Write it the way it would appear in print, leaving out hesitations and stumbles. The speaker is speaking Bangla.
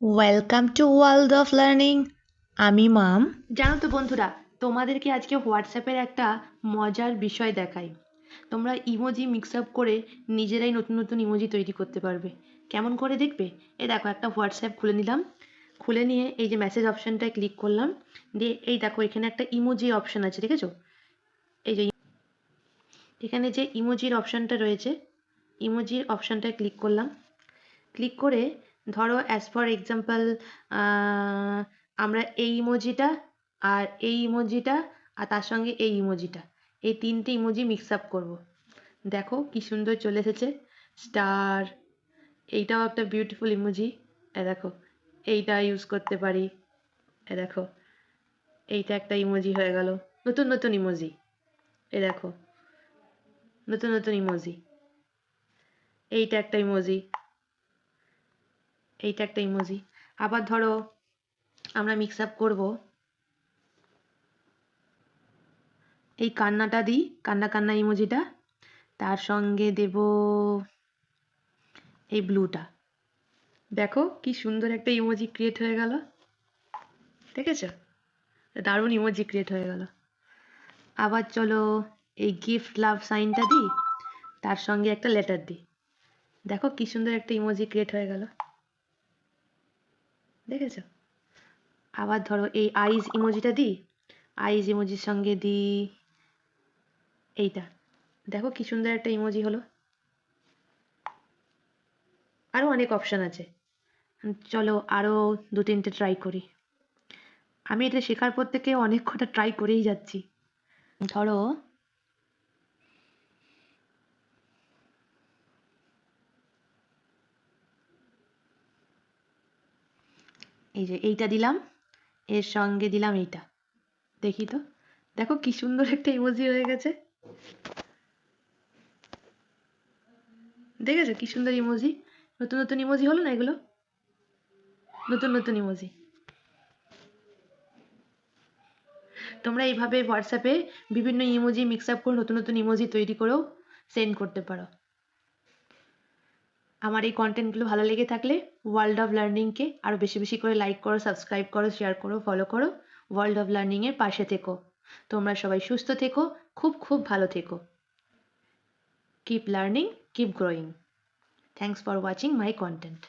Welcome to world of learning. আমি মাম। জানো তো বন্ধুরা, তোমাদেরকে আজকে হোয়াটসঅ্যাপের একটা মজার বিষয় দেখাই। তোমরা ইমোজি মিক্স আপ করে নিজেরাই নতুন নতুন ইমোজি তৈরি করতে পারবে। কেমন করে দেখবে? এই দেখো, একটা হোয়াটসঅ্যাপ খুলে নিলাম। খুলে নিয়ে এই যে মেসেজ অপশানটায় ক্লিক করলাম, দিয়ে এই দেখো এখানে একটা ইমোজি অপশান আছে, দেখেছো? এই যে এখানে যে ইমোজির অপশানটা রয়েছে, ইমোজির অপশানটায় ক্লিক করলাম। ক্লিক করে ধরো অ্যাজ ফর এক্সাম্পল আমরা এই ইমোজিটা আর এই ইমোজিটা আর তার সঙ্গে এই ইমোজিটা, এই তিনটে ইমোজি মিক্স আপ করবো। দেখো কি সুন্দর চলে এসেছে। স্টার, এইটাও একটা বিউটিফুল ইমোজি। দেখো এইটা ইউজ করতে পারি। দেখো এইটা একটা ইমোজি হয়ে গেল। নতুন নতুন ইমোজি, দেখো নতুন নতুন ইমোজি। এইটা একটা ইমোজি, এইটা একটা ইমোজি। আবার ধরো আমরা মিক্স আপ করবো, এই কান্নাটা দিই, কান্না কান্না ইমোজিটা, তার সঙ্গে দেব এই ব্লুটা। দেখো কি সুন্দর একটা ইমোজি ক্রিয়েট হয়ে গেল, দেখেছো? দারুণ ইমোজি ক্রিয়েট হয়ে গেল। আবার চলো এই গিফট লাভ সাইনটা দিই, তার সঙ্গে একটা লেটার দিই। দেখো কি সুন্দর একটা ইমোজি ক্রিয়েট হয়ে গেল, দেখেছো? আবার ধরো এই আইজ ইমোজিটা দিই, আইজ ইমোজির সঙ্গে দিই এইটা। দেখো কি সুন্দর একটা ইমোজি হলো। আরো অনেক অপশন আছে, চলো আরো দু তিনটে ট্রাই করি। আমি এটা শেখার পর থেকে অনেক কটা ট্রাই করেই যাচ্ছি। ধরো এই যে এইটা দিলাম, এর সঙ্গে দিলাম এইটা, দেখি তো। দেখো কি সুন্দর একটা ইমোজি হয়ে গেছে, দেখেছো কি সুন্দর ইমোজি? নতুন নতুন ইমোজি হলো না এগুলো? নতুন নতুন ইমোজি। তোমরা এইভাবে হোয়াটসঅ্যাপে বিভিন্ন ইমোজি মিক্স আপ করে নতুন নতুন ইমোজি তৈরি করেও সেন্ড করতে পারো। আমার এই কন্টেন্টগুলো ভালো লেগে থাকলে ওয়ার্ল্ড অফ লার্নিংকে আরও বেশি বেশি করে লাইক করো, সাবস্ক্রাইব করো, শেয়ার করো, ফলো করো। ওয়ার্ল্ড অফ লার্নিংয়ের পাশে থেকো। তোমরা সবাই সুস্থ থেকো, খুব খুব ভালো থেকো। Keep learning, keep growing. Thanks for watching my content.